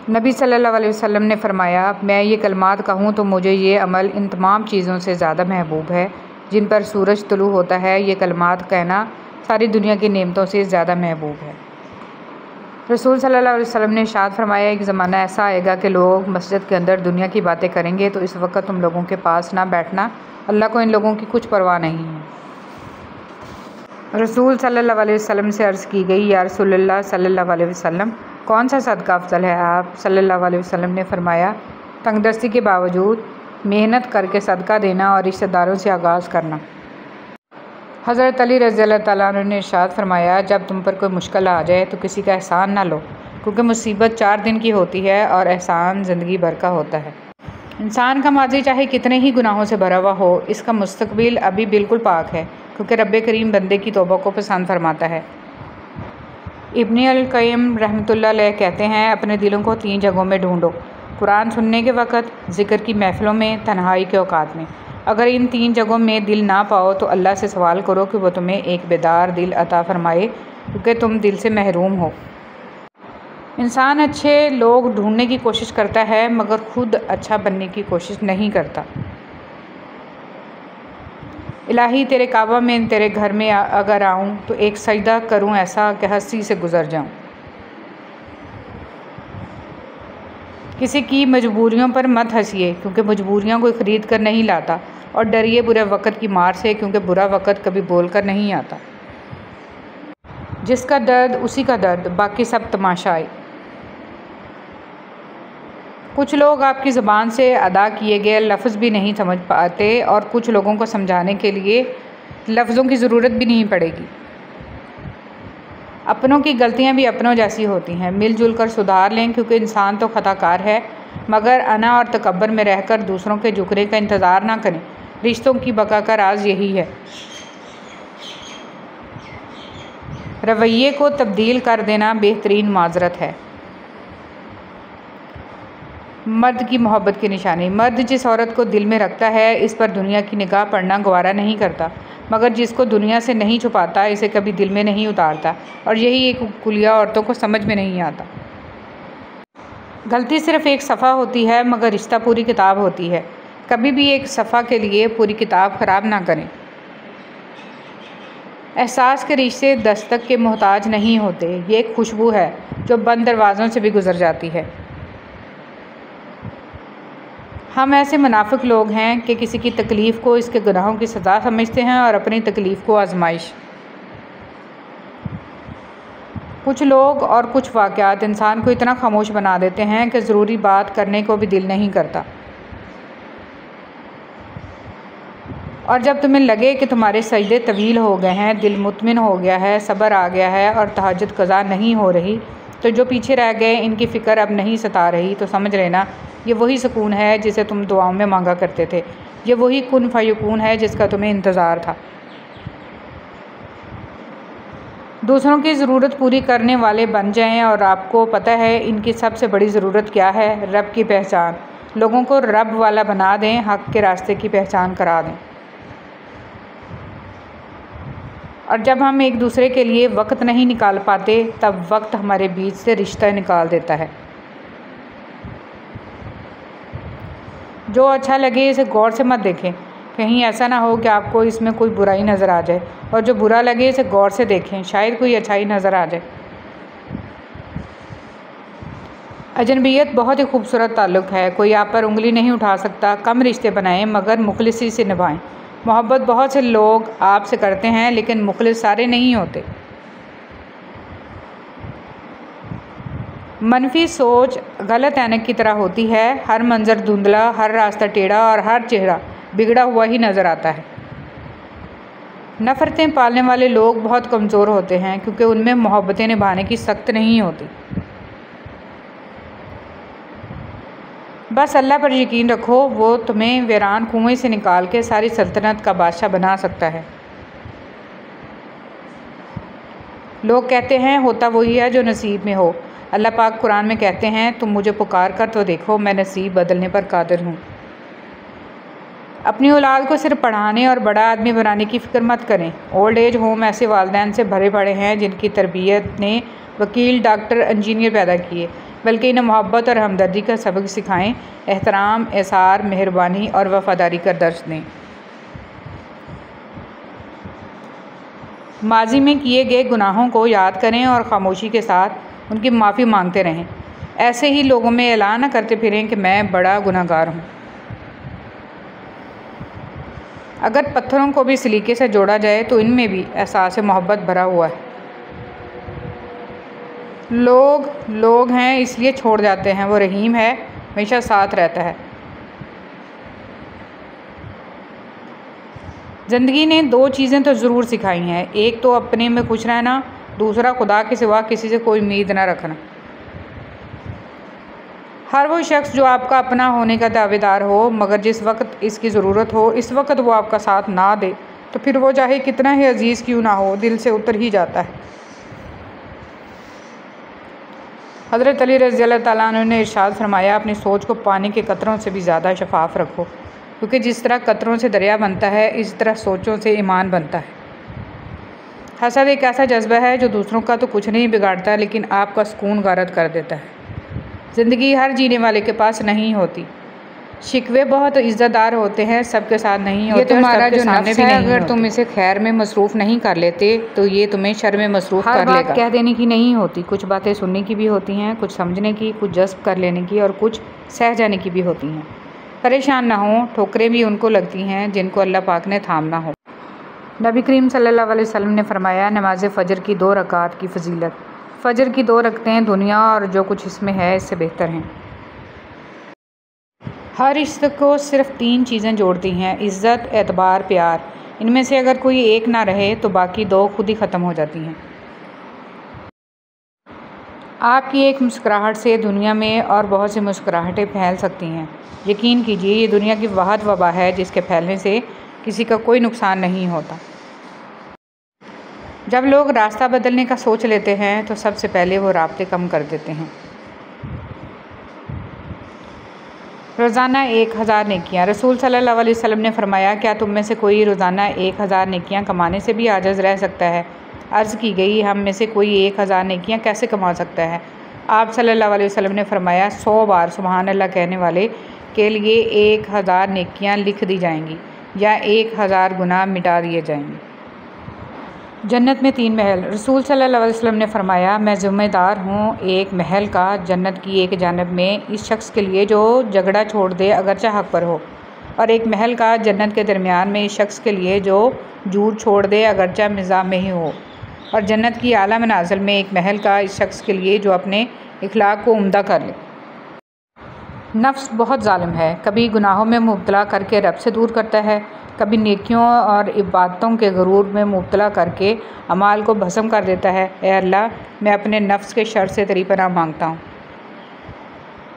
नबी सल्लल्लाहु अलैहि वसल्लम ने फ़रमाया, मैं ये कलमात कहूँ तो मुझे ये अमल इन तमाम चीज़ों से ज़्यादा महबूब है जिन पर सूरज तुलू होता है। ये कलमात कहना सारी दुनिया की नेमतों से ज़्यादा महबूब है। रसूल सल्लल्लाहु अलैहि वसल्लम ने इरशाद फरमाया, एक ज़माना ऐसा आएगा कि लोग मस्जिद के अंदर दुनिया की बातें करेंगे, तो इस वक्त तुम लोगों के पास ना बैठना, अल्लाह को इन लोगों की कुछ परवाह नहीं है। रसूल सल्लल्लाहु अलैहि वसल्लम से अर्ज़ की गई, या रसूलल्लाह सल्लल्लाहु अलैहि वसल्लम, कौन सा सदका अफजल है? आप सल्लल्लाहु अलैहि वसल्लम ने फ़रमाया, तंगदस्ती के बावजूद मेहनत करके सदका देना और रिश्तेदारों से आगाज़ करना। हज़रत अली रज़ियल्लाहु तआला अन्हु ने इरशाद फरमाया, जब तुम पर कोई मुश्किल आ जाए तो किसी का एहसान ना लो, क्योंकि मुसीबत 4 दिन की होती है और एहसान ज़िंदगी भर का होता है। इंसान का माज़ी चाहे कितने ही गुनाहों से भरा हुआ हो, इसका मुस्तक़बिल अभी बिल्कुल पाक है, क्योंकि रब्बे करीम बंदे की तौबा को पसंद फरमाता है। इब्न अल क़य्यिम रहमतुल्लाह अलैह कहते हैं, अपने दिलों को 3 जगहों में ढूंढो, कुरान सुनने के वक़्त, ज़िक्र की महफ़िलों में, तन्हाई के औक़ात में। अगर इन 3 जगहों में दिल ना पाओ तो अल्लाह से सवाल करो कि वो तुम्हें एक बेदार दिल अता फ़रमाए, क्योंकि तुम दिल से महरूम हो। इंसान अच्छे लोग ढूंढने की कोशिश करता है, मगर खुद अच्छा बनने की कोशिश नहीं करता। इलाही, तेरे काबा में, तेरे घर में अगर आऊँ तो एक सजदा करूँ ऐसा कि हंसी से गुज़र जाऊँ। किसी की मजबूरियों पर मत हंसिए, क्योंकि मजबूरियाँ कोई ख़रीद कर नहीं लाता, और डरिए बुरे वक़्त की मार से, क्योंकि बुरा वक़्त कभी बोल कर नहीं आता। जिसका दर्द उसी का दर्द, बाकी सब तमाशाई। कुछ लोग आपकी ज़बान से अदा किए गए लफ्ज़ भी नहीं समझ पाते, और कुछ लोगों को समझाने के लिए लफ्ज़ों की ज़रूरत भी नहीं पड़ेगी। अपनों की गलतियां भी अपनों जैसी होती हैं, मिलजुल कर सुधार लें, क्योंकि इंसान तो ख़ताकार है, मगर अना और तकब्बर में रहकर दूसरों के झुकने का इंतज़ार ना करें। रिश्तों की बका का राज यही है। रवैये को तब्दील कर देना बेहतरीन माजरत है। मर्द की मोहब्बत की निशानी। मर्द जिस औरत को दिल में रखता है, इस पर दुनिया की निगाह पड़ना गवारा नहीं करता, मगर जिसको दुनिया से नहीं छुपाता, इसे कभी दिल में नहीं उतारता, और यही एक कुलिया औरतों को समझ में नहीं आता। गलती सिर्फ़ एक सफ़ा होती है, मगर रिश्ता पूरी किताब होती है। कभी भी एक सफ़ा के लिए पूरी किताब ख़राब ना करें। एहसास के रिश्ते दस्तक के मोहताज नहीं होते, ये एक खुशबू है जो बंद दरवाज़ों से भी गुज़र जाती है। हम ऐसे मुनाफिक लोग हैं कि किसी की तकलीफ़ को इसके गुनाहों की सज़ा समझते हैं और अपनी तकलीफ़ को आजमाइश। कुछ लोग और कुछ वाक़यात इंसान को इतना खामोश बना देते हैं कि ज़रूरी बात करने को भी दिल नहीं करता। और जब तुम्हें लगे कि तुम्हारे सजदे तवील हो गए हैं, दिल मुतमिन हो गया है, सब्र आ गया है और तहज्जुद क़ज़ा नहीं हो रही, तो जो पीछे रह गए इनकी फ़िक्र अब नहीं सता रही, तो समझ लेना ये वही सुकून है जिसे तुम दुआओं में मांगा करते थे। ये वही कुन फ़यकून है जिसका तुम्हें इंतज़ार था। दूसरों की ज़रूरत पूरी करने वाले बन जाएं, और आपको पता है इनकी सबसे बड़ी ज़रूरत क्या है? रब की पहचान। लोगों को रब वाला बना दें, हक़ के रास्ते की पहचान करा दें। और जब हम एक दूसरे के लिए वक्त नहीं निकाल पाते, तब वक्त हमारे बीच से रिश्ता निकाल देता है। जो अच्छा लगे इसे गौर से मत देखें, कहीं ऐसा ना हो कि आपको इसमें कोई बुराई नज़र आ जाए, और जो बुरा लगे इसे गौर से देखें, शायद कोई अच्छाई नज़र आ जाए। अजनबियत बहुत ही खूबसूरत ताल्लुक़ है, कोई आप पर उंगली नहीं उठा सकता। कम रिश्ते बनाएं, मगर मुखलिसी से निभाएं। मोहब्बत बहुत से लोग आपसे करते हैं, लेकिन मुखलिस सारे नहीं होते। मनफी सोच गलत ऐनक की तरह होती है, हर मंज़र धुंधला, हर रास्ता टेढ़ा और हर चेहरा बिगड़ा हुआ ही नज़र आता है। नफ़रतें पालने वाले लोग बहुत कमज़ोर होते हैं, क्योंकि उनमें मोहब्बतें निभाने की सख्त नहीं होती। बस अल्लाह पर यकीन रखो, वो तुम्हें वीरान कुएं से निकाल के सारी सल्तनत का बादशाह बना सकता है। लोग कहते हैं होता वही है जो नसीब में हो। अल्लाह पाक कुरान में कहते हैं, तुम मुझे पुकार कर तो देखो, मैं नसीब बदलने पर कादिर हूँ। अपनी औलाद को सिर्फ पढ़ाने और बड़ा आदमी बनाने की फ़िक्र मत करें। ओल्ड एज होम ऐसे वालिदैन से भरे पड़े हैं जिनकी तरबियत ने वकील, डॉक्टर, इंजीनियर पैदा किए, बल्कि इन्हें मोहब्बत और हमदर्दी का सबक सिखाएं, एहतराम, एसार, मेहरबानी और वफ़ादारी का दर्स दें। माजी में किए गए गुनाहों को याद करें और ख़ामोशी के साथ उनकी माफ़ी मांगते रहें। ऐसे ही लोगों में ऐलान न करते फिरें कि मैं बड़ा गुनहगार हूँ। अगर पत्थरों को भी सलीके से जोड़ा जाए तो इनमें भी एहसास मोहब्बत भरा हुआ है। लोग हैं इसलिए छोड़ जाते हैं, वो रहीम है, हमेशा साथ रहता है। ज़िंदगी ने 2 चीज़ें तो ज़रूर सिखाई हैं, एक तो अपने में खुश रहना, दूसरा खुदा के सिवा किसी से कोई उम्मीद न रखना। हर वो शख्स जो आपका अपना होने का दावेदार हो, मगर जिस वक्त इसकी ज़रूरत हो इस वक्त वो आपका साथ ना दे तो फिर वो चाहे कितना ही अजीज़ क्यों ना हो, दिल से उतर ही जाता है। हज़रत अली रज़ियल्लाहु ताला अन्हु ने इरशाद फरमाया, अपनी सोच को पानी के कतरों से भी ज़्यादा शफाफ रखो, क्योंकि जिस तरह कतरों से दरिया बनता है इस तरह सोचों से ईमान बनता है। हसद एक ऐसा जज्बा है जो दूसरों का तो कुछ नहीं बिगाड़ता लेकिन आपका सुकून गारत कर देता है। ज़िंदगी हर जीने वाले के पास नहीं होती, शिकवे बहुत इज़्ज़तदार होते हैं, सबके साथ नहीं होते। ये तुम्हारा जो नफ्स है, अगर तुम इसे खैर में मसरूफ़ नहीं कर लेते तो ये तुम्हें शर में मसरूफ़ कर लेगा। हर बात कह देने की नहीं होती, कुछ बातें सुनने की भी होती हैं, कुछ समझने की, कुछ जज्ब कर लेने की और कुछ सह जाने की भी होती हैं। परेशान ना हो, ठोकरें भी उनको लगती हैं जिनको अल्लाह पाक ने थामना हो। नबी करीम सल्लल्लाहु अलैहि वसल्लम ने फरमाया, नमाज फ़जर की 2 रकात की फ़जीलत, फ़जर की 2 रकतें दुनिया और जो कुछ इसमें है इससे बेहतर हैं। हर रिश्ते को सिर्फ़ 3 चीज़ें जोड़ती हैं, इज़्ज़त, एतबार, प्यार। इनमें से अगर कोई एक ना रहे तो बाकी 2 खुद ही ख़त्म हो जाती हैं। आपकी एक मुस्कुराहट से दुनिया में और बहुत सी मुस्कुराहटें फैल सकती हैं। यकीन कीजिए ये दुनिया की वाहिद वबा है जिसके फैलने से किसी का कोई नुकसान नहीं होता। जब लोग रास्ता बदलने का सोच लेते हैं तो सबसे पहले वो राब्ते कम कर देते हैं। रोज़ाना 1000 नेकियां। रसूल सल्लल्लाहु अलैहि वसल्लम ने फरमाया, क्या तुम में से कोई रोज़ाना 1000 नेकियां कमाने से भी आजिज़ रह सकता है? अर्ज़ की गई, हम में से कोई 1000 नेकियां कैसे कमा सकता है? आप सल्लल्लाहु अलैहि वसल्लम ने फरमाया, 100 बार सुबहान अल्लाह कहने वाले के लिए 1000 नेकियां लिख दी जाएंगी या 1000 गुनाह मिटा दिए जाएंगे। जन्नत में 3 महल। रसूल सल्लल्लाहु अलैहि वसल्लम ने फरमाया, मैं ज़िम्मेदार हूँ एक महल का जन्नत की एक जानब में इस शख्स के लिए जो झगड़ा छोड़ दे अगरचे हक़ पर हो, और एक महल का जन्नत के दरमियान में इस शख्स के लिए जो झूठ छोड़ दे अगरचे मिज़ाह में ही हो, और जन्नत की आला मनाज़िल में एक महल का इस शख्स के लिए जो अपने इखलाक को उम्दा कर ले। नफ्स बहुत ज़ालिम है, कभी गुनाहों में मुब्तला करके रब से दूर करता है, कभी नेकियों और इबादतों के गुरूर में मुब्तला करके अमाल को भस्म कर देता है। ए अल्लाह, मैं अपने नफ्स के शर से तेरी पनाह मांगता हूँ।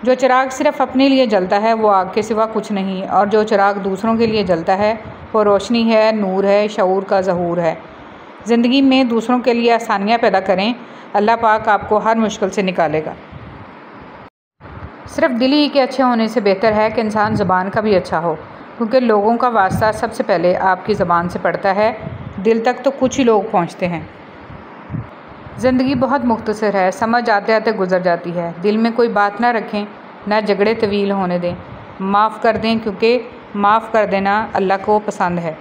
जो चिराग सिर्फ़ अपने लिए जलता है वो आग के सिवा कुछ नहीं, और जो चिराग दूसरों के लिए जलता है वो रोशनी है, नूर है, शऊर का ज़हूर है। ज़िंदगी में दूसरों के लिए आसानियाँ पैदा करें, अल्लाह पाक आपको हर मुश्किल से निकालेगा। सिर्फ़ दिल ही के अच्छे होने से बेहतर है कि इंसान ज़बान का भी अच्छा हो, क्योंकि लोगों का वास्ता सबसे पहले आपकी ज़बान से पड़ता है, दिल तक तो कुछ ही लोग पहुँचते हैं। ज़िंदगी बहुत मुख्तसर है, समझ आते आते गुजर जाती है। दिल में कोई बात ना रखें, ना झगड़े तवील होने दें, माफ़ कर दें, क्योंकि माफ़ कर देना अल्लाह को पसंद है।